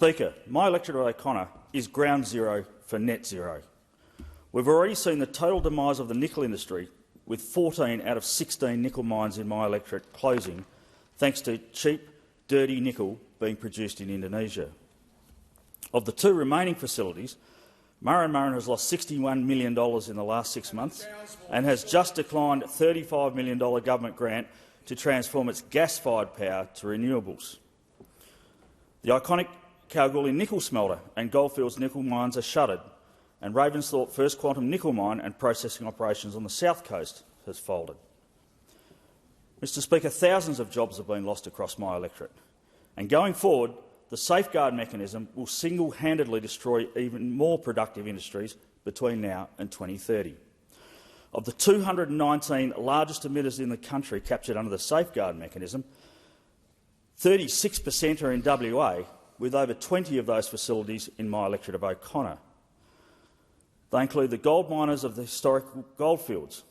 Speaker, my electorate of O'Connor is ground zero for net zero. We've already seen the total demise of the nickel industry, with 14 out of 16 nickel mines in my electorate closing, thanks to cheap, dirty nickel being produced in Indonesia. Of the two remaining facilities, Murrin has lost $61 million in the last 6 months and has just declined a $35 million government grant to transform its gas-fired power to renewables. The iconic Kalgoorlie nickel smelter and Goldfields nickel mines are shuttered, and Ravensthorpe First Quantum nickel mine and processing operations on the south coast has folded. Mr Speaker, thousands of jobs have been lost across my electorate, and going forward, the safeguard mechanism will single-handedly destroy even more productive industries between now and 2030. Of the 219 largest emitters in the country captured under the safeguard mechanism, 36% are in WA, with over 20 of those facilities in my electorate of O'Connor. They include the gold miners of the historic Goldfields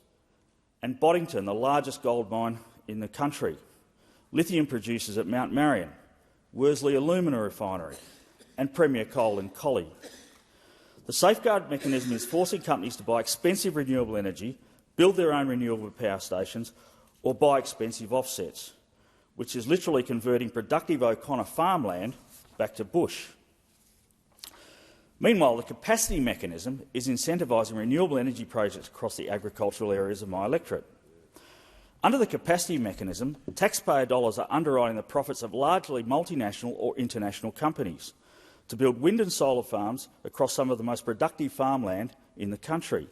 and Boddington, the largest gold mine in the country, lithium producers at Mount Marion, Worsley Alumina Refinery and Premier Coal in Collie. The safeguard mechanism is forcing companies to buy expensive renewable energy, build their own renewable power stations or buy expensive offsets, which is literally converting productive O'Connor farmland back to bush. Meanwhile, the capacity mechanism is incentivising renewable energy projects across the agricultural areas of my electorate. Under the capacity mechanism, taxpayer dollars are underwriting the profits of largely multinational or international companies to build wind and solar farms across some of the most productive farmland in the country,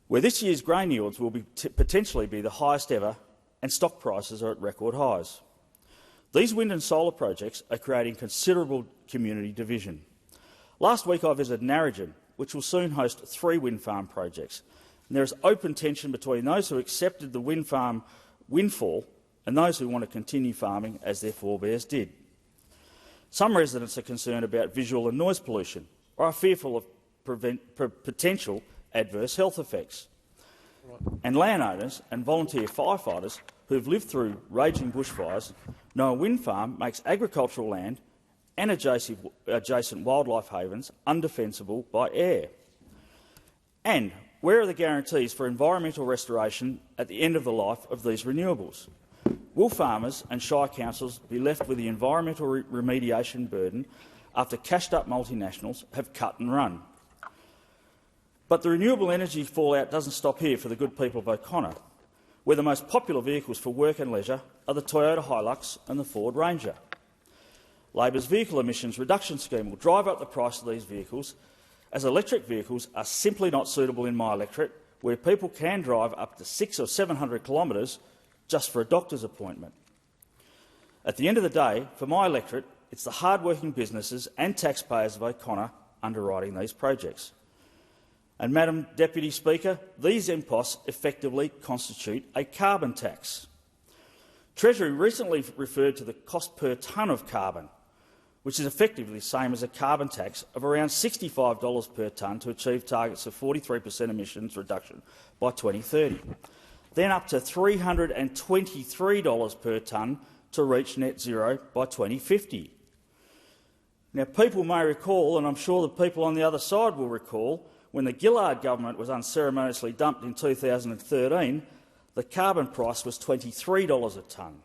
where this year's grain yields will potentially be the highest ever and stock prices are at record highs. These wind and solar projects are creating considerable community division. Last week I visited Narrogin, which will soon host 3 wind farm projects. And there is open tension between those who accepted the wind farm windfall and those who want to continue farming as their forebears did. Some residents are concerned about visual and noise pollution or are fearful of potential adverse health effects. And landowners and volunteer firefighters who have lived through raging bushfires know a wind farm makes agricultural land and adjacent wildlife havens undefensible by air. And where are the guarantees for environmental restoration at the end of the life of these renewables? Will farmers and shire councils be left with the environmental remediation burden after cashed-up multinationals have cut and run? But the renewable energy fallout doesn't stop here for the good people of O'Connor, where the most popular vehicles for work and leisure are the Toyota Hilux and the Ford Ranger. Labor's vehicle emissions reduction scheme will drive up the price of these vehicles, as electric vehicles are simply not suitable in my electorate, where people can drive up to 600 or 700 kilometres just for a doctor's appointment. At the end of the day, for my electorate, it's the hard-working businesses and taxpayers of O'Connor underwriting these projects. And, Madam Deputy Speaker, these imposts effectively constitute a carbon tax. Treasury recently referred to the cost per tonne of carbon, which is effectively the same as a carbon tax of around $65 per tonne to achieve targets of 43% emissions reduction by 2030, then up to $323 per tonne to reach net zero by 2050. Now, people may recall, and I'm sure the people on the other side will recall, when the Gillard government was unceremoniously dumped in 2013, the carbon price was $23 a tonne.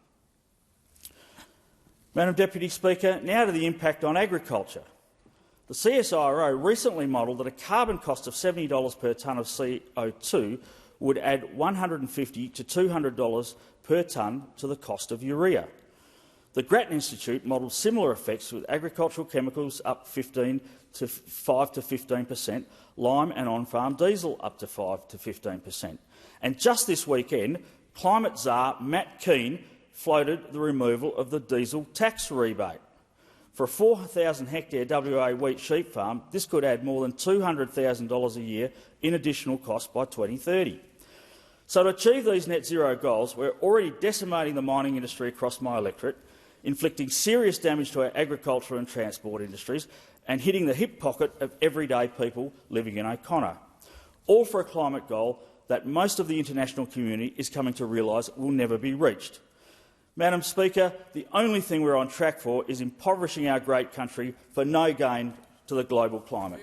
Madam Deputy Speaker, now to the impact on agriculture. The CSIRO recently modelled that a carbon cost of $70 per tonne of CO2 would add $150 to $200 per tonne to the cost of urea. The Grattan Institute modelled similar effects with agricultural chemicals up 5 to 15%, lime and on-farm diesel up to 5 to 15%. And just this weekend, climate czar Matt Keane floated the removal of the diesel tax rebate. For a 4,000-hectare WA wheat sheep farm, this could add more than $200,000 a year in additional costs by 2030. So to achieve these net zero goals, we're already decimating the mining industry across my electorate, inflicting serious damage to our agriculture and transport industries and hitting the hip pocket of everyday people living in O'Connor, all for a climate goal that most of the international community is coming to realise will never be reached. Madam Speaker, the only thing we're on track for is impoverishing our great country for no gain to the global climate.